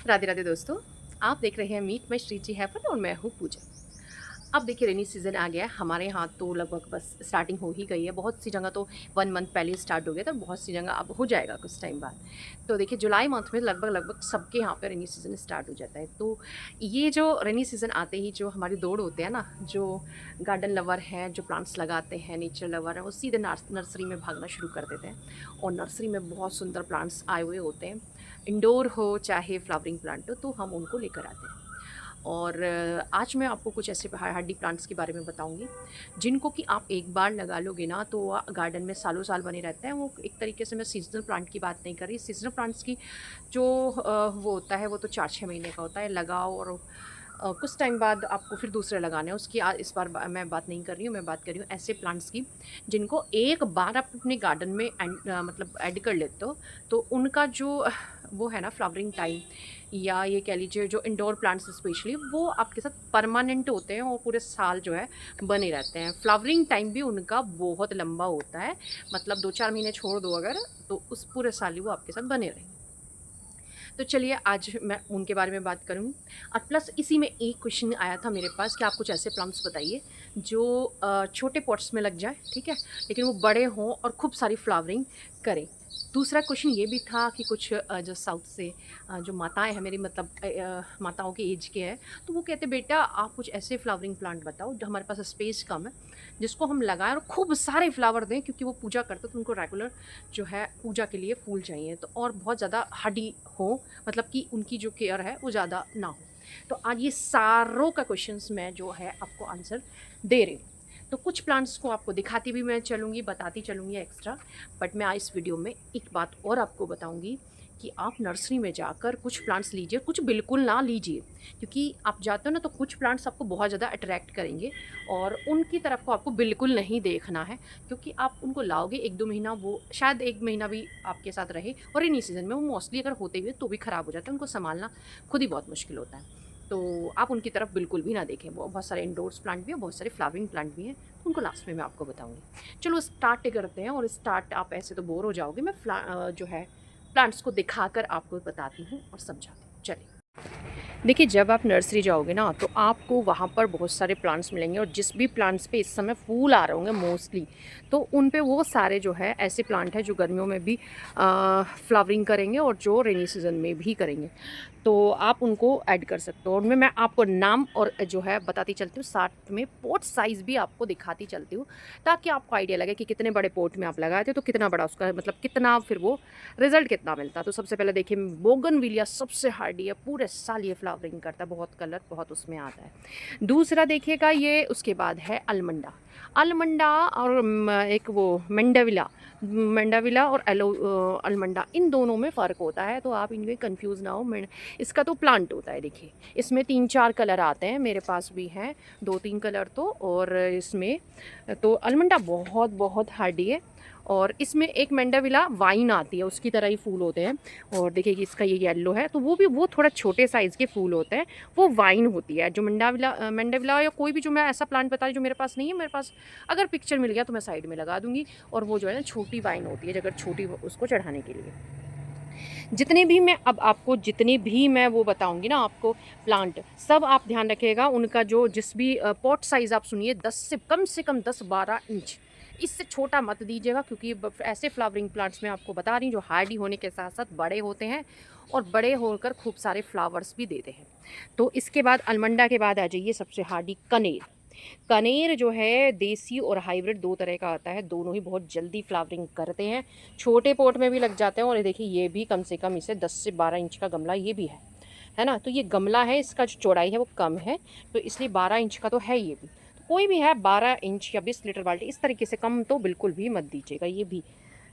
राधे राधे दोस्तों। आप देख रहे हैं मीट माई श्रीजी हैवन और मैं हूँ पूजा। अब देखिए रेनी सीज़न आ गया है हमारे यहाँ तो लगभग बस स्टार्टिंग हो ही गई है। बहुत सी जगह तो 1 मंथ पहले ही स्टार्ट हो गया था, बहुत सी जगह अब हो जाएगा कुछ टाइम बाद। तो देखिए जुलाई मंथ में लगभग सबके यहाँ पे रेनी सीज़न स्टार्ट हो जाता है। तो ये जो रेनी सीज़न आते ही जो हमारी दौड़ होते हैं ना, जो गार्डन लवर हैं, जो प्लांट्स लगाते हैं, नेचर लवर हैं, वो सीधे नर्सरी में भागना शुरू कर देते हैं। और नर्सरी में बहुत सुंदर प्लांट्स आए हुए होते हैं, इंडोर हो चाहे फ्लावरिंग प्लांट हो, तो हम उनको लेकर आते हैं। और आज मैं आपको कुछ ऐसे हार्डी प्लांट्स के बारे में बताऊंगी जिनको कि आप एक बार लगा लोगे ना तो गार्डन में सालों साल बने रहते हैं। वो एक तरीके से मैं सीजनल प्लांट की बात नहीं कर रही। सीजनल प्लांट्स की जो वो होता है वो तो 4-6 महीने का होता है, लगाओ और कुछ टाइम बाद आपको फिर दूसरे लगाने हैं उसकी। इस बार मैं बात नहीं कर रही हूँ, मैं बात कर रही हूँ ऐसे प्लांट्स की जिनको एक बार आप अपने गार्डन में मतलब ऐड कर लेते हो तो उनका जो वो है ना फ्लावरिंग टाइम, या ये कह लीजिए जो इंडोर प्लांट्स स्पेशली वो आपके साथ परमानेंट होते हैं और पूरे साल जो है बने रहते हैं। फ्लावरिंग टाइम भी उनका बहुत लंबा होता है, मतलब 2-4 महीने छोड़ दो अगर तो उस पूरे साल ही वो आपके साथ बने रहेंगे। तो चलिए आज मैं उनके बारे में बात करूँगी। और प्लस इसी में एक क्वेश्चन आया था मेरे पास कि आप कुछ ऐसे प्लांट्स बताइए जो छोटे पॉट्स में लग जाए, ठीक है, लेकिन वो बड़े हों और खूब सारी फ्लावरिंग करें। दूसरा क्वेश्चन ये भी था कि कुछ जो साउथ से जो माताएं हैं मेरी, मतलब माताओं के एज के हैं, तो वो कहते बेटा आप कुछ ऐसे फ्लावरिंग प्लांट बताओ जो हमारे पास स्पेस कम है, जिसको हम लगाएं और खूब सारे फ्लावर दें, क्योंकि वो पूजा करते तो उनको रेगुलर जो है पूजा के लिए फूल चाहिए, तो और बहुत ज़्यादा हार्डी हो, मतलब कि उनकी जो केयर है वो ज़्यादा ना हो। तो आज ये सारों का क्वेश्चंस मैं जो है आपको आंसर दे रही हूँ। तो कुछ प्लांट्स को आपको दिखाती भी मैं चलूँगी, बताती चलूँगी एक्स्ट्रा। बट मैं आज इस वीडियो में एक बात और आपको बताऊँगी कि आप नर्सरी में जाकर कुछ प्लांट्स लीजिए, कुछ बिल्कुल ना लीजिए, क्योंकि आप जाते हो ना तो कुछ प्लांट्स आपको बहुत ज़्यादा अट्रैक्ट करेंगे और उनकी तरफ को आपको बिल्कुल नहीं देखना है, क्योंकि आप उनको लाओगे 1-2 महीना, वो शायद 1 महीना भी आपके साथ रहे, और रेनी सीज़न में वो मोस्टली अगर होते हुए तो भी ख़राब हो जाते हैं, उनको संभालना खुद ही बहुत मुश्किल होता है। तो आप उनकी तरफ बिल्कुल भी ना देखें। वो बहुत सारे इंडोर्स प्लांट भी हैं, बहुत सारे फ्लावरिंग प्लांट भी हैं, उनको लास्ट में मैं आपको बताऊँगी। चलो स्टार्ट करते हैं, और स्टार्ट आप ऐसे तो बोर हो जाओगे, मैं जो है प्लांट्स को दिखाकर आपको बताती हूँ और समझाती हूँ। चलिए देखिए, जब आप नर्सरी जाओगे ना तो आपको वहाँ पर बहुत सारे प्लांट्स मिलेंगे, और जिस भी प्लांट्स पे इस समय फूल आ रहे होंगे मोस्टली, तो उन पे वो सारे जो है ऐसे प्लांट हैं जो गर्मियों में भी फ्लावरिंग करेंगे और जो रेनी सीज़न में भी करेंगे। तो आप उनको ऐड कर सकते हो, और मैं आपको नाम और जो है बताती चलती हूँ, साथ में पॉट साइज़ भी आपको दिखाती चलती हूँ, ताकि आपको आइडिया लगे कि कितने बड़े पॉट में आप लगाए थे तो कितना बड़ा उसका मतलब कितना फिर वो रिजल्ट कितना मिलता। तो सबसे पहले देखिए, बोगनविलिया सबसे हार्डी है, पूरे साल ये फ्लावरिंग करता है, बहुत कलर बहुत उसमें आता है। दूसरा देखिएगा ये, उसके बाद है अलमंडा। अलमंडा और एक वो मेंडाविला, मेंडाविला और अलमंडा, इन दोनों में फ़र्क होता है, तो आप इनमें कंफ्यूज ना हो। इसका तो प्लांट होता है, देखिए इसमें 3-4 कलर आते हैं, मेरे पास भी हैं 2-3 कलर तो। और इसमें तो अलमंडा बहुत बहुत हार्डी है, और इसमें एक मेंडाविला वाइन आती है, उसकी तरह ही फूल होते हैं। और देखिए कि इसका ये येलो है, तो वो थोड़ा छोटे साइज़ के फूल होते हैं, वो वाइन होती है। जो मेंडाविला या कोई भी जो मैं ऐसा प्लांट बता रही जो मेरे पास नहीं है, मेरे पास अगर पिक्चर मिल गया तो मैं साइड में लगा दूँगी। और वो जो है ना छोटी वाइन होती है, अगर छोटी उसको चढ़ाने के लिए। जितने भी मैं वो बताऊंगी ना आपको प्लांट, सब आप ध्यान रखिएगा उनका जो जिस भी पॉट साइज़ आप सुनिए 10 से कम 10-12 इंच, इससे छोटा मत दीजिएगा, क्योंकि ऐसे फ्लावरिंग प्लांट्स में आपको बता रही हूँ जो हार्डी होने के साथ साथ बड़े होते हैं, और बड़े होकर खूब सारे फ्लावर्स भी देते हैं। तो इसके बाद अलमंडा के बाद आ जाइए सबसे हार्डी कनेर। कनेर जो है देसी और हाइब्रिड दो तरह का आता है, दोनों ही बहुत जल्दी फ्लावरिंग करते हैं, छोटे पॉट में भी लग जाते हैं। और ये देखिए ये भी कम से कम इसे 10 से 12 इंच का गमला ये भी है ना। तो ये गमला है, इसका जो चौड़ाई है वो कम है, तो इसलिए 12 इंच का तो है ये भी। तो कोई भी है 12 इंच या 20 लीटर बाल्टी, इस तरीके से कम तो बिल्कुल भी मत दीजिएगा। ये भी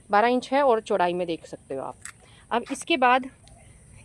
12 इंच है और चौड़ाई में देख सकते हो आप। अब इसके बाद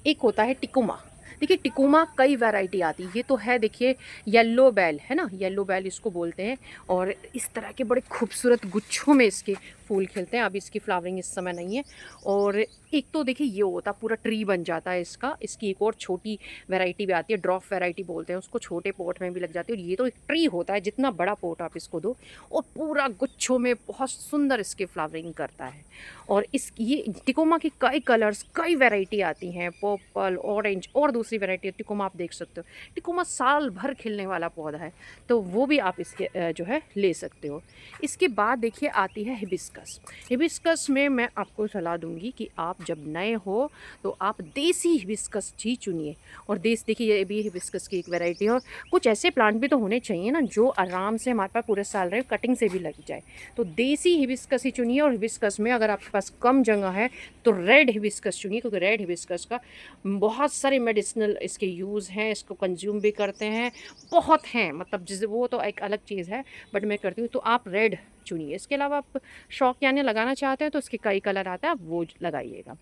एक होता है टिकोमा। देखिए टिकोमा कई वैरायटी आती है, ये तो है देखिए येलो बेल है ना, येलो बेल इसको बोलते हैं, और इस तरह के बड़े खूबसूरत गुच्छों में इसके फूल खिलते हैं। अभी इसकी फ्लावरिंग इस समय नहीं है। और एक तो देखिए ये होता पूरा ट्री बन जाता है इसका। इसकी एक और छोटी वैरायटी भी आती है, ड्रॉप वैरायटी बोलते हैं उसको, छोटे पॉट में भी लग जाती है। और ये तो एक ट्री होता है, जितना बड़ा पॉट आप इसको दो और पूरा गुच्छों में बहुत सुंदर इसकी फ्लावरिंग करता है। और इस ये टिकोमा की कई कलर्स, कई वैरायटी आती हैं, पर्पल, ऑरेंज और दूसरी वैरायटी टिकोमा आप देख सकते हो। टिकोमा साल भर खिलने वाला पौधा है, तो वो भी आप इसके जो है ले सकते हो। इसके बाद देखिए आती है हिबिस्कस। हिबिस्कस में मैं आपको सलाह दूंगी कि आप जब नए हो तो आप देसी हिबिस्कस ही चुनिए। और देखिए ये भी हिबिस्कस की एक वैरायटी है। और कुछ ऐसे प्लांट भी तो होने चाहिए ना जो आराम से हमारे पास पूरे साल रहे, कटिंग से भी लग जाए। तो देसी हिबिस्कस ही चुनिए। और हिबिस्कस में अगर आपके पास कम जगह है तो रेड हिबिस्कस चुनिए, क्योंकि रेड हिबिस्कस का बहुत सारे मेडिसिनल इसके यूज़ हैं, इसको कंज्यूम भी करते हैं, बहुत हैं। मतलब जिस वो तो एक अलग चीज़ है, बट मैं करती हूँ। तो आप रेड चुनिए। इसके अलावा आप शौक यानी लगाना चाहते हैं तो इसके कई कलर आता है, आप वो लगाइएगा।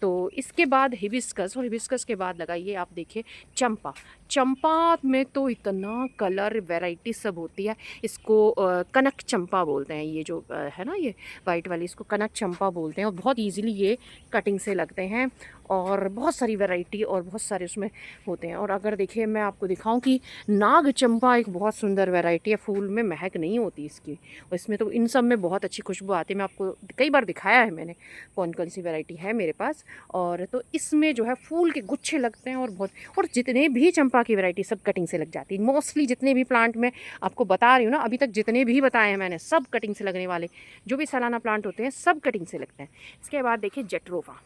तो इसके बाद हिबिस्कस, और हिबिस्कस के बाद लगाइए आप देखिए चंपा। चंपा में तो इतना कलर वैरायटी सब होती है। इसको कनक चंपा बोलते हैं, ये जो है ना ये वाइट वाली, इसको कनक चंपा बोलते हैं। और बहुत ईजीली ये कटिंग से लगते हैं और बहुत सारी वैरायटी और बहुत सारे उसमें होते हैं। और अगर देखिए मैं आपको दिखाऊं कि नाग चंपा एक बहुत सुंदर वैरायटी है, फूल में महक नहीं होती इसकी, और इसमें तो इन सब में बहुत अच्छी खुशबू आती है। मैं आपको कई बार दिखाया है मैंने कौन कौन सी वैरायटी है मेरे पास। और तो इसमें जो है फूल के गुच्छे लगते हैं और बहुत, और जितने भी चंपा की वैरायटी सब कटिंग से लग जाती है। मोस्टली जितने भी प्लांट मैं आपको बता रही हूँ ना, अभी तक जितने भी बताए हैं मैंने, सब कटिंग से लगने वाले जो भी सालाना प्लांट होते हैं सब कटिंग से लगते हैं। इसके बाद देखिए जट्रोफा।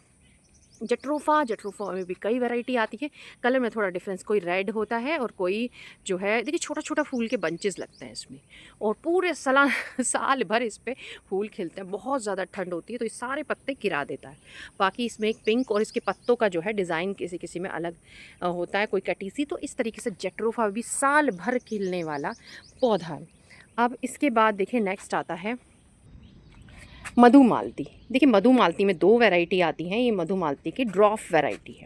जट्रोफा में भी कई वैरायटी आती है। कलर में थोड़ा डिफरेंस, कोई रेड होता है और कोई जो है देखिए छोटा छोटा फूल के बंचेस लगते हैं इसमें। और पूरे साल भर इस पर फूल खिलते हैं। बहुत ज़्यादा ठंड होती है तो ये सारे पत्ते गिरा देता है। बाकी इसमें एक पिंक और इसके पत्तों का जो है डिज़ाइन किसी किसी में अलग होता है, कोई कटीसी। तो इस तरीके से जट्रोफा भी साल भर खिलने वाला पौधा है। अब इसके बाद देखिए नेक्स्ट आता है मधुमालती। देखिए मधुमालती में दो वैरायटी आती हैं। ये मधुमालती की ड्रॉफ वैरायटी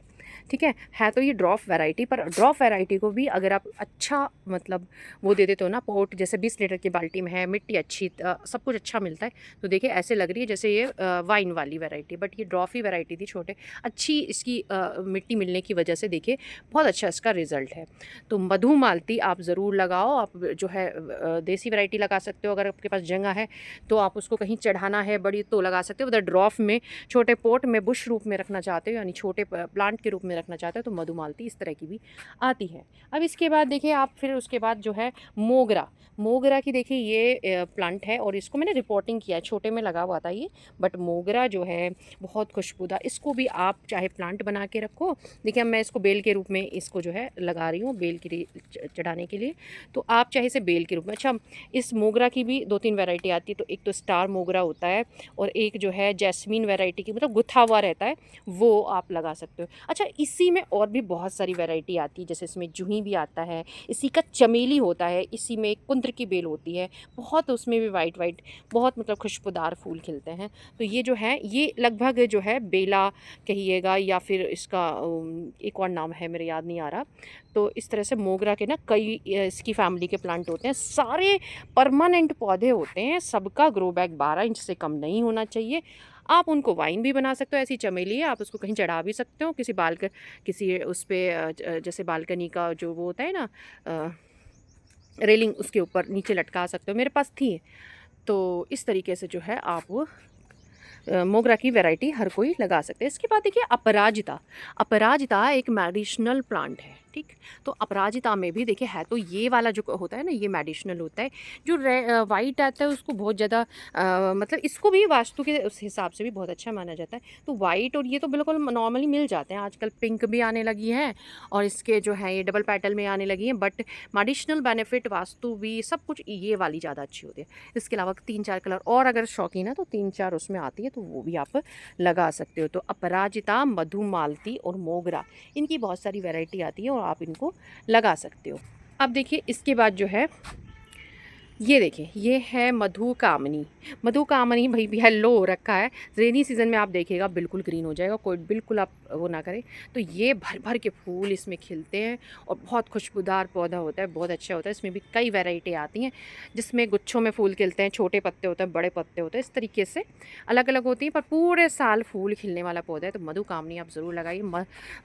ठीक है तो ये ड्रॉफ वैरायटी। पर ड्रॉफ वैरायटी को भी अगर आप अच्छा मतलब वो दे देते हो ना, पोट जैसे 20 लीटर की बाल्टी में है, मिट्टी अच्छी, सब कुछ अच्छा मिलता है, तो देखिए ऐसे लग रही है जैसे ये वाइन वाली वैरायटी। बट ये ड्रॉफ ही वैरायटी थी, छोटे अच्छी इसकी मिट्टी मिलने की वजह से देखिए बहुत अच्छा इसका रिज़ल्ट है। तो मधुमालती आप ज़रूर लगाओ। आप जो है देसी वैरायटी लगा सकते हो, अगर आपके पास जगह है तो आप उसको कहीं चढ़ाना है बड़ी तो लगा सकते हो। उधर ड्रॉफ में छोटे पोट में बुश रूप में रखना चाहते हो, यानी छोटे प्लांट के रूप में रखना चाहते हो, तो मधुमालती इस तरह की भी आती है। अब इसके बाद देखिए आप फिर उसके बाद जो है मोगरा की देखिए ये प्लांट है और इसको मैंने रिपोर्टिंग किया है, छोटे में लगा हुआ था ये। बट मोगरा जो है बहुत खुशबूदार, इसको भी आप चाहे प्लांट बना के रखो। देखिए अब मैं इसको बेल के रूप में इसको जो है लगा रही हूँ, बेल के लिए चढ़ाने के लिए। तो आप चाहे इसे बेल के रूप में, अच्छा इस मोगरा की भी 2-3 वैरायटी आती है। तो एक तो स्टार मोगरा होता है और एक जो है जैस्मीन वैरायटी की, मतलब गुथा हुआ रहता है, वो आप लगा सकते हो। अच्छा इसी में और भी बहुत सारी वैरायटी आती है, जैसे इसमें जूही भी आता है, इसी का चमेली होता है, इसी में एक कुंद्र की बेल होती है बहुत, उसमें भी वाइट वाइट बहुत मतलब खुशबूदार फूल खिलते हैं। तो ये जो है ये लगभग जो है बेला कहिएगा या फिर इसका एक और नाम है मेरे याद नहीं आ रहा। तो इस तरह से मोगरा के ना कई इसकी फैमिली के प्लांट होते हैं, सारे परमानेंट पौधे होते हैं। सबका ग्रो बैग 12 इंच से कम नहीं होना चाहिए। आप उनको वाइन भी बना सकते हो, ऐसी चमेली है, आप उसको कहीं चढ़ा भी सकते हो, किसी उस पर जैसे बालकनी का जो वो होता है ना रेलिंग, उसके ऊपर नीचे लटका सकते हो, मेरे पास थी। तो इस तरीके से जो है आप मोगरा की वैरायटी हर कोई लगा सकते हैं। इसके बाद देखिए अपराजिता एक मेडिसिनल प्लांट है, ठीक। तो अपराजिता में भी देखिए है तो ये वाला जो होता है ना, ये मेडिसिनल होता है। जो वाइट आता है उसको बहुत ज़्यादा मतलब इसको भी वास्तु के उस हिसाब से भी बहुत अच्छा माना जाता है। तो वाइट और ये तो बिल्कुल नॉर्मली मिल जाते हैं, आजकल पिंक भी आने लगी हैं और इसके जो है ये डबल पेटल में आने लगी हैं। बट मेडिसिनल बेनिफिट वास्तु भी सब कुछ ये वाली ज़्यादा अच्छी होती है। इसके अलावा 3-4 कलर और अगर शौकीन है तो 3-4 उसमें आती है, तो वो भी आप लगा सकते हो। तो अपराजिता, मधुमालती और मोगरा, इनकी बहुत सारी वैरायटी आती है और आप इनको लगा सकते हो। अब देखिए इसके बाद जो है ये देखिए, ये है मधुकामनी। मधुकामनी भई भी येलो हो रखा है। रेनी सीज़न में आप देखिएगा बिल्कुल ग्रीन हो जाएगा, कोई बिल्कुल आप वो ना करें। तो ये भर-भर के फूल इसमें खिलते हैं और बहुत खुशबूदार पौधा होता है, बहुत अच्छा होता है। इसमें भी कई वैराइटी आती हैं, जिसमें गुच्छों में फूल खिलते हैं, छोटे पत्ते होते हैं, बड़े पत्ते होते हैं, इस तरीके से अलग-अलग होती हैं, पर पूरे साल फूल खिलने वाला पौधा है। तो मधुकामनी आप ज़रूर लगाइए।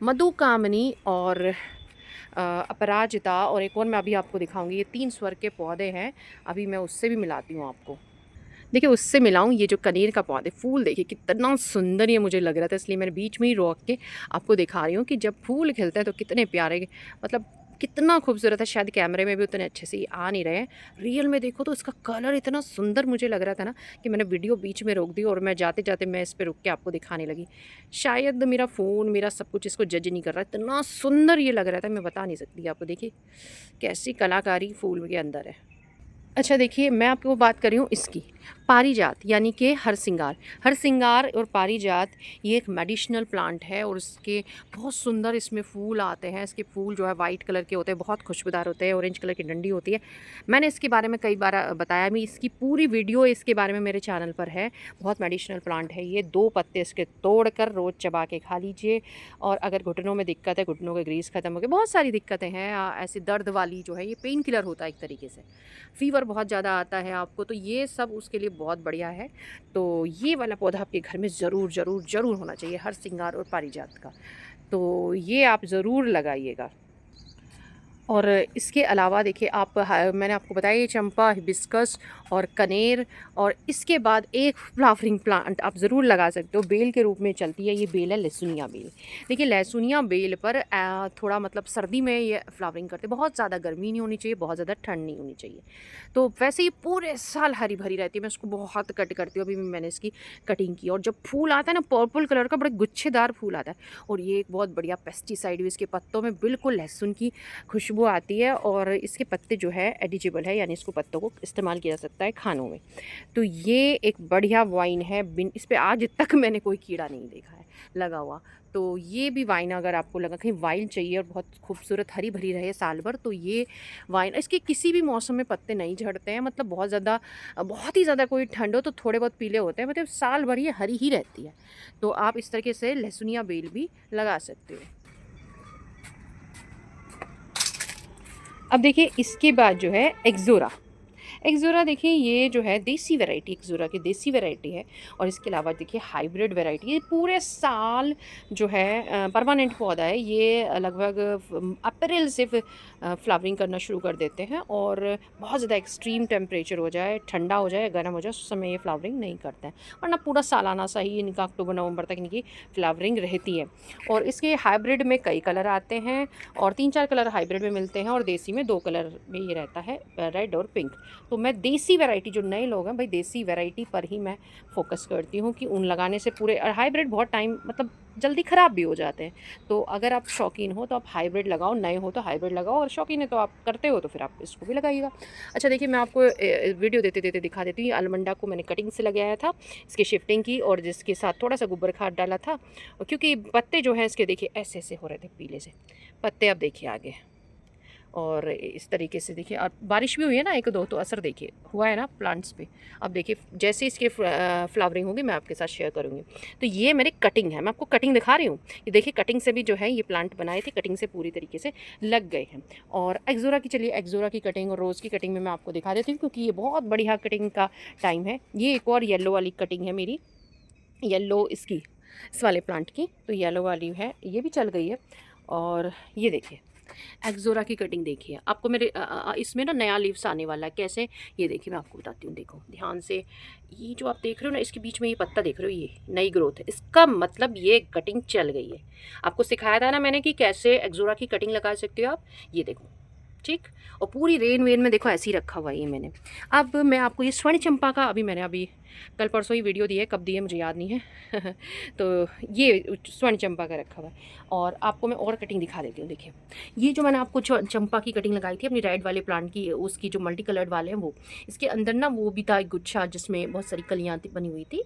मधुकामनी और अपराजिता और एक और मैं अभी आपको दिखाऊँगी, ये 3 स्वर के पौधे हैं, अभी मैं उससे भी मिलाती हूँ आपको। देखिए उससे मिलाऊँ ये जो कनेर का पौधे फूल देखिए कितना सुंदर ये मुझे लग रहा था, इसलिए मैंने बीच में ही रोक के आपको दिखा रही हूँ कि जब फूल खिलते हैं तो कितने प्यारे, मतलब कितना खूबसूरत है। शायद कैमरे में भी उतने अच्छे से ये आ नहीं रहे हैं, रियल में देखो तो इसका कलर इतना सुंदर मुझे लग रहा था ना कि मैंने वीडियो बीच में रोक दी और मैं जाते जाते मैं इस पर रुक के आपको दिखाने लगी। शायद मेरा फ़ोन मेरा सब कुछ इसको जज नहीं कर रहा, इतना सुंदर ये लग रहा था, मैं बता नहीं सकती आपको। देखिए कैसी कलाकारी फूल के अंदर है। अच्छा देखिए, मैं आपको बात कर रही हूँ इसकी, पारिजात यानी कि हरसिंगार। हरसिंगार और पारिजात ये एक मेडिसिनल प्लांट है और इसके बहुत सुंदर इसमें फूल आते हैं। इसके फूल जो है वाइट कलर के होते हैं, बहुत खुशबूदार होते हैं, ऑरेंज कलर की डंडी होती है। मैंने इसके बारे में कई बार बताया भी, इसकी पूरी वीडियो इसके बारे में मेरे चैनल पर है। बहुत मेडिसिनल प्लांट है ये। 2 पत्ते इसके तोड़कर रोज़ चबा के खा लीजिए। और अगर घुटनों में दिक्कत है, घुटनों के ग्रीस खत्म हो गए, बहुत सारी दिक्कतें हैं ऐसी दर्द वाली जो है, ये पेन किलर होता है एक तरीके से। फ़ीवर बहुत ज़्यादा आता है आपको, तो ये सब उसके लिए बहुत बढ़िया है। तो ये वाला पौधा आपके घर में ज़रूर ज़रूर ज़रूर होना चाहिए, हरसिंगार और पारिजात का। तो ये आप ज़रूर लगाइएगा। और इसके अलावा देखिए आप मैंने आपको बताया ये चंपा, हिबिस्कस और कनेर, और इसके बाद एक फ्लावरिंग प्लांट आप ज़रूर लगा सकते हो, बेल के रूप में चलती है। ये बेल है लहसुनिया बेल। देखिए लहसुनिया बेल पर थोड़ा मतलब सर्दी में ये फ्लावरिंग करते हैं, बहुत ज़्यादा गर्मी नहीं होनी चाहिए, बहुत ज़्यादा ठंड नहीं होनी चाहिए। तो वैसे ये पूरे साल हरी भरी रहती है। मैं उसको बहुत कट करती हूँ, अभी भी मैंने इसकी कटिंग की। और जब फूल आता है ना पर्पल कलर का, बड़े गुच्छेदार फूल आता है। और ये एक बहुत बढ़िया पेस्टिसाइड भी इसके पत्तों में बिल्कुल लहसुन की खुशबू आती है। और इसके पत्ते जो है एडिजेबल है, यानी इसको पत्तों को इस्तेमाल किया जा सकता है खानों में। तो ये एक बढ़िया वाइन है, बिन इस पे आज तक मैंने कोई कीड़ा नहीं देखा है लगा हुआ। तो ये भी वाइन अगर आपको लगा कहीं वाइन चाहिए और बहुत खूबसूरत हरी भरी रहे साल भर, तो ये वाइन, इसके किसी भी मौसम में पत्ते नहीं झड़ते हैं, मतलब बहुत ज़्यादा बहुत ही ज़्यादा कोई ठंड हो तो थोड़े बहुत पीले होते हैं, मतलब साल भर ये हरी ही रहती है। तो आप इस तरीके से लहसुनिया बेल भी लगा सकते हो। अब देखिए इसके बाद जो है एक्ज़ोरा। एक्ज़ोरा देखिए ये जो है देसी वैरायटी, एक्ज़ोरा की देसी वैरायटी है। और इसके अलावा देखिए हाइब्रिड वैरायटी, ये पूरे साल जो है परमानेंट पौधा है। ये लगभग अप्रैल से फ्लावरिंग करना शुरू कर देते हैं। और बहुत ज़्यादा एक्सट्रीम टेम्परेचर हो जाए, ठंडा हो जाए, गर्म हो जाए, उस समय ये फ्लावरिंग नहीं करते हैं, वरना पूरा सालाना सा ही इनका अक्टूबर नवंबर तक इनकी फ्लावरिंग रहती है। और इसके हाइब्रिड में कई कलर आते हैं, और 3-4 कलर हाइब्रिड में मिलते हैं, और देसी में 2 कलर में ये रहता है, रेड और पिंक। तो मैं देसी वैरायटी, जो नए लोग हैं भाई देसी वैरायटी पर ही मैं फ़ोकस करती हूँ कि उन लगाने से पूरे, और हाइब्रिड बहुत टाइम मतलब जल्दी ख़राब भी हो जाते हैं। तो अगर आप शौकीन हो तो आप हाइब्रिड लगाओ, नए हो तो हाइब्रिड लगाओ, और शौकीन है तो आप करते हो तो फिर आप इसको भी लगाइएगा। अच्छा देखिए मैं आपको वीडियो देते देते दिखा देती हूँ। ये अलमंडा को मैंने कटिंग से लगाया था, इसकी शिफ्टिंग की, और जिसके साथ थोड़ा सा गोबर खाद डाला था। क्योंकि पत्ते जो हैं इसके देखिए ऐसे ऐसे हो रहे थे पीले से पत्ते, अब देखिए आगे। और इस तरीके से देखिए, और बारिश भी हुई है ना 1-2, तो असर देखिए हुआ है ना प्लांट्स पे। अब देखिए जैसे इसकी फ्लावरिंग होगी मैं आपके साथ शेयर करूँगी। तो ये मेरी कटिंग है, मैं आपको कटिंग दिखा रही हूँ। ये देखिए कटिंग से भी जो है ये प्लांट बनाए थे, कटिंग से पूरी तरीके से लग गए हैं। और एक्ज़ोरा की, चलिए एक्ज़ोरा की कटिंग और रोज़ की कटिंग में मैं आपको दिखा देती हूँ, क्योंकि ये बहुत बढ़िया कटिंग का टाइम है। ये एक और येलो वाली कटिंग है मेरी, येलो इसकी, इस वाले प्लांट की। तो येलो वाली है, ये भी चल गई है। और ये देखिए एक्ज़ोरा की कटिंग देखिए, आपको मेरे इसमें ना नया लीव्स आने वाला है। कैसे, ये देखिए मैं आपको बताती हूँ, देखो ध्यान से। ये जो आप देख रहे हो ना, इसके बीच में ये पत्ता देख रहे हो, ये नई ग्रोथ है, इसका मतलब ये कटिंग चल गई है। आपको सिखाया था ना मैंने कि कैसे एक्ज़ोरा की कटिंग लगा सकते हो आप, ये देखो ठीक। और पूरी रेन वेन में देखो ऐसे ही रखा हुआ है ये मैंने। अब मैं आपको ये स्वर्ण चंपा का, अभी मैंने अभी कल परसों ही वीडियो दी है, कब दी है मुझे याद नहीं है तो ये स्वर्ण चंपा का रखा हुआ है। और आपको मैं और कटिंग दिखा देती हूँ। देखिए ये जो मैंने आपको चंपा की कटिंग लगाई थी अपनी रेड वाले प्लांट की, उसकी जो मल्टी कलर्ड वाले हैं वो, इसके अंदर ना वो भी था एक गुच्छा जिसमें बहुत सारी कलियाँ बनी हुई थी।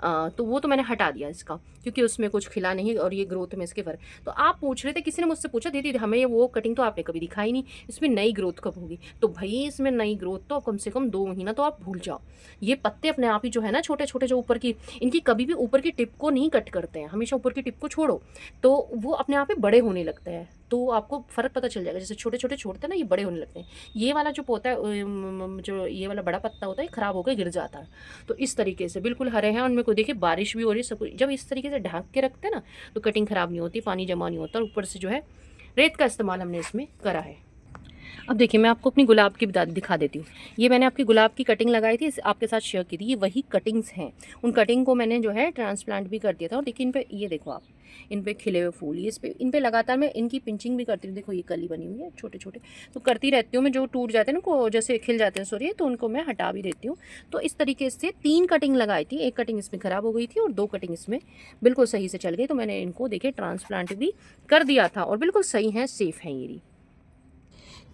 तो वो तो मैंने हटा दिया इसका, क्योंकि उसमें कुछ खिला नहीं और ये ग्रोथ में इसके फ़र्क। तो आप पूछ रहे थे, किसी ने मुझसे पूछा दीदी हमें ये वो कटिंग तो आपने कभी दिखाई नहीं, इसमें नई ग्रोथ कब होगी? तो भई इसमें नई ग्रोथ तो कम से कम 2 महीना तो आप भूल जाओ। ये पत्ते अपने आप ही जो है ना छोटे-छोटे जो ऊपर की, इनकी कभी भी ऊपर की टिप को नहीं कट करते हैं, हमेशा ऊपर की टिप को छोड़ो, तो वो अपने आप ही बड़े होने लगते हैं। तो आपको फ़र्क पता चल जाएगा, जैसे छोटे-छोटे छोड़ते हैं ना, ये बड़े होने लगते हैं। ये वाला जो पौधा है जो ये वाला बड़ा पत्ता होता है, खराब होकर गिर जाता है। तो इस तरीके से बिल्कुल हरे हैं, उनमें कोई देखिए बारिश भी हो रही है, सब कुछ जब इस तरीके से ढक के रखते हैं ना, तो कटिंग ख़राब नहीं होती, पानी जमा नहीं होता, और ऊपर से जो है रेत का इस्तेमाल हमने इसमें करा है। अब देखिए मैं आपको अपनी गुलाब की दिखा देती हूँ। ये मैंने आपकी गुलाब की कटिंग लगाई थी, आपके साथ शेयर की थी, ये वही कटिंग्स हैं। उन कटिंग को मैंने जो है ट्रांसप्लांट भी कर दिया था, और देखिए इन पे, ये देखो आप, इन पे खिले हुए फूल, ये इस पे, इन पे लगातार मैं इनकी पिंचिंग भी करती हूँ। देखो ये कली बनी हुई है छोटे-छोटे, तो करती रहती हूँ मैं। जो टूट जाते हैं ना, को जैसे खिल जाते हैं सॉरी, तो उनको मैं हटा भी देती हूँ। तो इस तरीके से 3 कटिंग लगाई थी, 1 कटिंग इसमें ख़राब हो गई थी और 2 कटिंग इसमें बिल्कुल सही से चल गई। तो मैंने इनको देखिए ट्रांसप्लांट भी कर दिया था, और बिल्कुल सही हैं, सेफ़ हैं ये भी।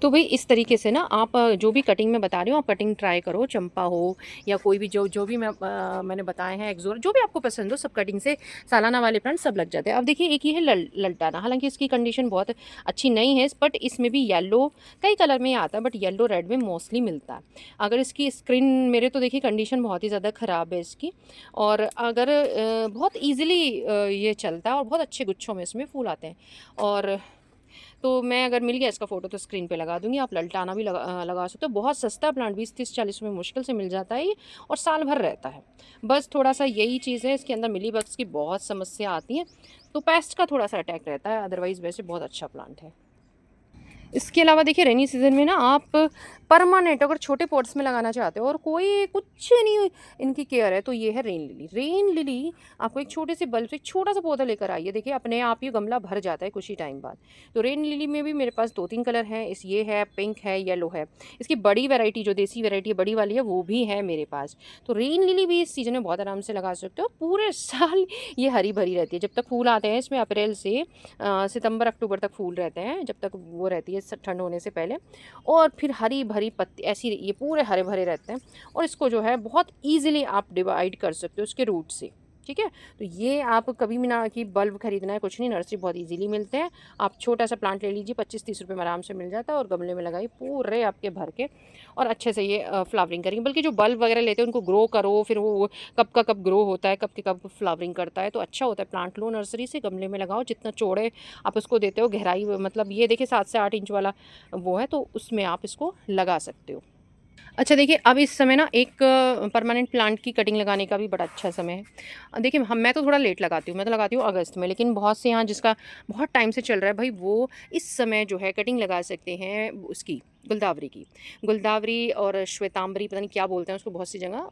तो भई इस तरीके से ना आप जो भी कटिंग मैं बता रही हूँ, आप कटिंग ट्राई करो, चंपा हो या कोई भी जो जो भी मैंने बताए हैं, एक्सोर, जो भी आपको पसंद हो, सब कटिंग से सालाना वाले प्लांट सब लग जाते हैं। अब देखिए एक ये है लल्टाना, हालाँकि इसकी कंडीशन बहुत अच्छी नहीं है, बट इसमें भी येलो कई कलर में आता है, बट येलो रेड में मोस्टली मिलता है। अगर इसकी स्क्रीन, मेरे तो देखिए कंडीशन बहुत ही ज़्यादा ख़राब है इसकी, और अगर बहुत ईज़िली ये चलता है, और बहुत अच्छे गुच्छों में इसमें फूल आते हैं। और तो मैं अगर मिल गया इसका फ़ोटो तो स्क्रीन पे लगा दूँगी, आप ललटाना भी लगा सकते हो। बहुत सस्ता प्लांट 20, 30, 40 में मुश्किल से मिल जाता है ये, और साल भर रहता है। बस थोड़ा-सा यही चीज़ है, इसके अंदर मिलीबग्स की बहुत समस्या आती है, तो पेस्ट का थोड़ा-सा अटैक रहता है, अदरवाइज़ वैसे बहुत अच्छा प्लांट है। इसके अलावा देखिए रेनी सीज़न में ना आप परमानेंट अगर छोटे पॉट्स में लगाना चाहते हो और कोई कुछ नहीं इनकी केयर है, तो ये है रेन लिली। रेन लिली आपको एक छोटे से बल्ब से एक छोटा सा पौधा लेकर आइए, देखिए अपने आप ही गमला भर जाता है कुछ ही टाइम बाद। तो रेन लिली में भी मेरे पास 2-3 कलर हैं, इस ये है, पिंक है, येलो है। इसकी बड़ी वैरायटी जो देसी वैरायटी है, बड़ी वाली है, वो भी है मेरे पास। तो रेन लिली भी इस सीज़न में बहुत आराम से लगा सकते हो, पूरे साल ये हरी भरी रहती है। जब तक फूल आते हैं इसमें, अप्रैल से सितंबर अक्टूबर तक फूल रहते हैं, जब तक वो रहती है ठंड होने से पहले, और फिर हरी भरी पत्ती ऐसी ये पूरे हरे भरे रहते हैं, और इसको जो है बहुत ईजिली आप डिवाइड कर सकते हो उसके रूट से। ठीक है, तो ये आप कभी भी ना कि बल्ब खरीदना है, कुछ नहीं, नर्सरी बहुत इजीली मिलते हैं। आप छोटा सा प्लांट ले लीजिए, 25-30 रुपये में आराम से मिल जाता है, और गमले में लगाइए पूरे आपके भर के, और अच्छे से ये फ्लावरिंग करेंगे। बल्कि जो बल्ब वगैरह लेते हैं उनको ग्रो करो, फिर वो कब का कब ग्रो होता है, कब के कब फ्लावरिंग करता है, तो अच्छा होता है। प्लांट लो नर्सरी से, गमले में लगाओ, जितना चौड़े आप उसको देते हो गहराई, मतलब ये देखिए 7 से 8 इंच वाला वो है, तो उसमें आप इसको लगा सकते हो। अच्छा देखिए, अब इस समय ना एक परमानेंट प्लांट की कटिंग लगाने का भी बड़ा अच्छा समय है। देखिए मैं तो थोड़ा लेट लगाती हूँ, मैं तो लगाती हूँ अगस्त में, लेकिन बहुत से यहाँ जिसका बहुत टाइम से चल रहा है भाई, वो इस समय जो है कटिंग लगा सकते हैं उसकी, गुलदावरी की। गुलदावरी और श्वेतांबरी, पता नहीं क्या बोलते हैं उसको बहुत सी जगह,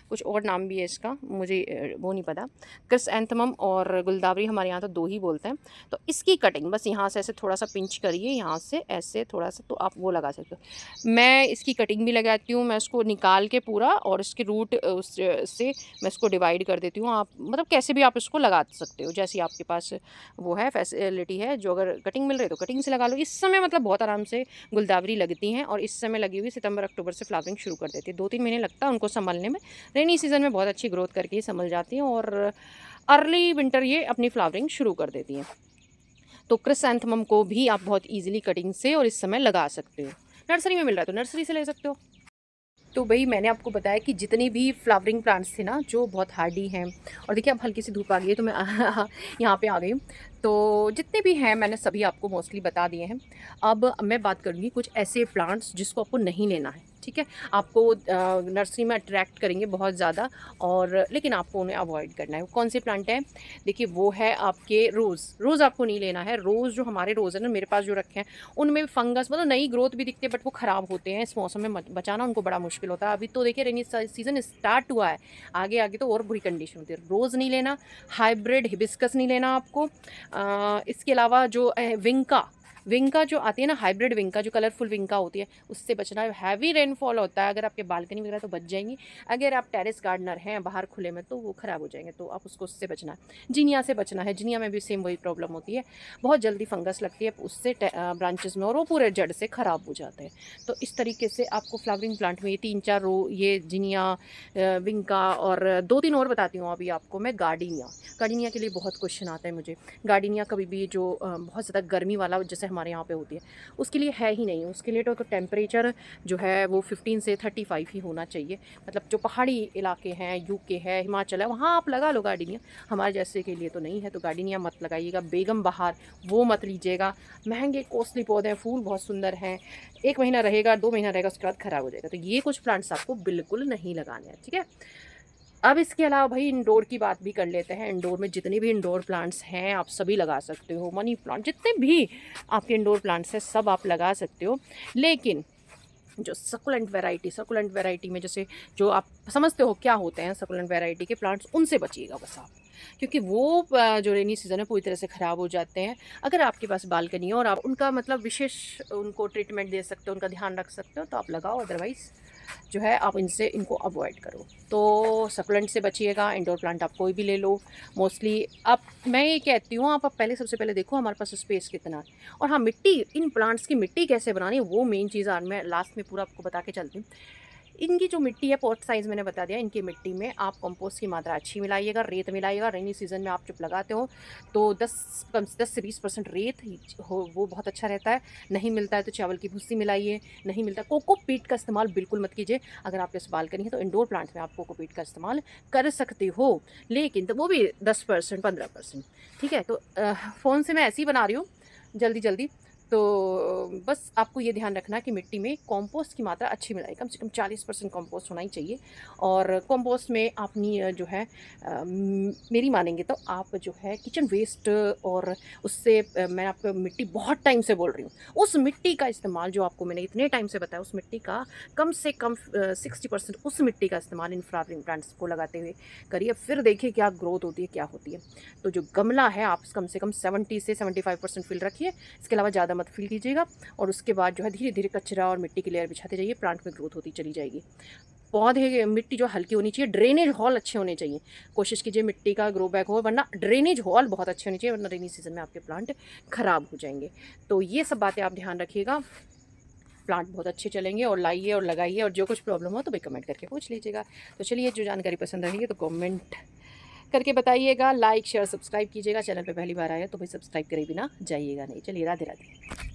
कुछ और नाम भी है इसका, मुझे वो नहीं पता। क्रिसैंथेमम और गुलदावरी हमारे यहाँ तो 2 ही बोलते हैं। तो इसकी कटिंग बस यहाँ से ऐसे थोड़ा-सा पिंच करिए, यहाँ से ऐसे थोड़ा-सा, तो आप वो लगा सकते हो। मैं इसकी कटिंग भी लगाती हूँ, मैं उसको निकाल के पूरा, और इसके रूट उस से मैं इसको डिवाइड कर देती हूँ। आप मतलब कैसे भी आप इसको लगा सकते हो, जैसे आपके पास वो है फैसिलिटी है, जो अगर कटिंग मिल रही है तो कटिंग से लगा लो। इस समय मतलब बहुत आराम से गुलदावरी लगती हैं, और इस समय लगी हुई सितंबर अक्टूबर से फ्लावरिंग शुरू कर देती है। 2-3 महीने लगता है उनको संभलने में। रेनी सीज़न में बहुत अच्छी ग्रोथ करके ये संभल जाती हैं, और अर्ली विंटर ये अपनी फ्लावरिंग शुरू कर देती हैं। तो क्रिसैंथेमम को भी आप बहुत ईज़िली कटिंग से और इस समय लगा सकते हो। नर्सरी में मिल रहा है तो नर्सरी से ले सकते हो। तो भई मैंने आपको बताया कि जितने भी फ्लावरिंग प्लांट्स थे ना, जो बहुत हार्डी हैं, और देखिए अब हल्की सी धूप आ गई है, तो मैं यहाँ पे आ गई हूँ। तो जितने भी हैं मैंने सभी आपको मोस्टली बता दिए हैं। अब मैं बात करूँगी कुछ ऐसे प्लांट्स जिसको आपको नहीं लेना है, ठीक है? आपको नर्सरी में अट्रैक्ट करेंगे बहुत ज़्यादा, और लेकिन आपको उन्हें अवॉइड करना है। वो कौन से प्लांट हैं? देखिए वो है आपके रोज़। रोज़ आपको नहीं लेना है। रोज़ जो हमारे रोज़ हैं ना, मेरे पास जो रखे हैं, उनमें फंगस, मतलब नई ग्रोथ भी दिखती है, बट वो ख़राब होते हैं। इस मौसम में बचाना उनको बड़ा मुश्किल होता है। अभी तो देखिए रेनी सीज़न स्टार्ट हुआ है, आगे आगे तो और बुरी कंडीशन होती है। रोज़ नहीं लेना, हाइब्रिड हिबिस्कस नहीं लेना आपको। इसके अलावा जो विंका, विंका जो आती है ना, हाइब्रिड विंका, जो कलरफुल विंका होती है, उससे बचना है। हैवी रेनफॉल होता है, अगर आपके बालकनी वगैरह तो बच जाएंगी। अगर आप टेरेस गार्डनर हैं बाहर खुले में तो वो ख़राब हो जाएंगे, तो आप उसको उससे बचना है। जिनिया से बचना है, जिनिया में भी सेम वही प्रॉब्लम होती है, बहुत जल्दी फंगस लगती है उससे ब्रांचेस में, और वो पूरे जड़ से ख़राब हो जाते हैं। तो इस तरीके से आपको फ्लावरिंग प्लांट में ये 3-4 रो, ये जिनिया, विंका, और 2-3 और बताती हूँ अभी आपको मैं। गार्डिनिया, गार्डिनिया के लिए बहुत क्वेश्चन आता है मुझे। गार्डिनिया कभी भी जो बहुत ज़्यादा गर्मी वाला जैसे हमारे यहाँ पे होती है, उसके लिए है ही नहीं। उसके लिए तो टेम्परेचर जो है वो 15 से 35 ही होना चाहिए। मतलब जो पहाड़ी इलाके हैं, यूके है, हिमाचल है, वहाँ आप लगा लो गार्डिनिया, हमारे जैसे के लिए तो नहीं है। तो गार्डिनिया मत लगाइएगा। बेगम बहार वो मत लीजिएगा, महंगे कॉस्टली पौधे हैं, फूल बहुत सुंदर हैं, 1 महीना रहेगा, 2 महीना रहेगा, उसके बाद ख़राब हो जाएगा। तो ये कुछ प्लांट्स आपको बिल्कुल नहीं लगाने हैं, ठीक है। अब इसके अलावा भाई इंडोर की बात भी कर लेते हैं। इंडोर में जितने भी इंडोर प्लांट्स हैं आप सभी लगा सकते हो। मनी प्लांट, जितने भी आपके इंडोर प्लांट्स हैं सब आप लगा सकते हो। लेकिन जो सकुलेंट वैरायटी में, जैसे जो आप समझते हो क्या होते हैं सकुलेंट वैरायटी के प्लांट्स, उनसे बचिएगा बस आप। क्योंकि वो जो रेनी सीज़न है पूरी तरह से ख़राब हो जाते हैं। अगर आपके पास बालकनी है और आप उनका मतलब विशेष उनको ट्रीटमेंट दे सकते हो, उनका ध्यान रख सकते हो, तो आप लगाओ। अदरवाइज़ जो है आप इनको अवॉइड करो। तो सकुलेंट से बचिएगा। इंडोर प्लांट आप कोई भी ले लो। मोस्टली आप, मैं ये कहती हूँ, आप पहले सबसे पहले देखो हमारे पास स्पेस कितना है। और हाँ, मिट्टी, इन प्लांट्स की मिट्टी कैसे बनानी है वो मेन चीज़ आज मैं लास्ट में पूरा आपको बता के चलती हूँ। इनकी जो मिट्टी है, पॉट साइज़ मैंने बता दिया। इनकी मिट्टी में आप कंपोस्ट की मात्रा अच्छी मिलाइएगा, रेत मिलाइएगा। रेनी सीज़न में आप जब लगाते हो तो 10 से 20% रेत ही हो, वो बहुत अच्छा रहता है। नहीं मिलता है तो चावल की भूसी मिलाइए। नहीं मिलता, कोकोपीट का इस्तेमाल बिल्कुल मत कीजिए। अगर आपके पास बालकनी है तो इंडोर प्लांट्स में आप कोकोपीट का इस्तेमाल कर सकते हो, लेकिन तो वो भी 10% 15%, ठीक है। तो फ़ोन से मैं ऐसे ही बना रही हूँ जल्दी जल्दी। तो बस आपको ये ध्यान रखना कि मिट्टी में कंपोस्ट की मात्रा अच्छी मिलाएं। कम से कम 40% कंपोस्ट होना ही चाहिए। और कंपोस्ट में अपनी मेरी मानेंगे तो आप जो है किचन वेस्ट, और उससे मैं आपको मिट्टी बहुत टाइम से बोल रही हूँ, उस मिट्टी का इस्तेमाल जो आपको मैंने इतने टाइम से बताया, उस मिट्टी का कम से कम 60% उस मिट्टी का इस्तेमाल इन फ्लावरिंग प्लांट्स को लगाते हुए करिए। फिर देखिए क्या ग्रोथ होती है, क्या होती है। तो जो गमला है आप कम से कम 70 से 75% फिल रखिए। इसके अलावा ज़्यादा मत फिल कीजिएगा। और उसके बाद जो है धीरे धीरे कचरा और मिट्टी की लेयर बिछाते जाइए। प्लांट में ग्रोथ होती चली जाएगी। पौधे, मिट्टी जो हल्की होनी चाहिए, ड्रेनेज हॉल अच्छे होने चाहिए। कोशिश कीजिए मिट्टी का ग्रो बैग हो, वरना ड्रेनेज हॉल बहुत अच्छे होने चाहिए, वरना रेनी सीजन में आपके प्लांट खराब हो जाएंगे। तो ये सब बातें आप ध्यान रखिएगा। प्लांट बहुत अच्छे चलेंगे। और लाइए और लगाइए, और जो कुछ प्रॉब्लम हो तो भाई कमेंट करके पूछ लीजिएगा। तो चलिए, जो जानकारी पसंद रहेगी तो कमेंट करके बताइएगा। लाइक शेयर सब्सक्राइब कीजिएगा। चैनल पे पहली बार आया तो भाई सब्सक्राइब करे बिना जाइएगा नहीं। चलिए, राधे राधे।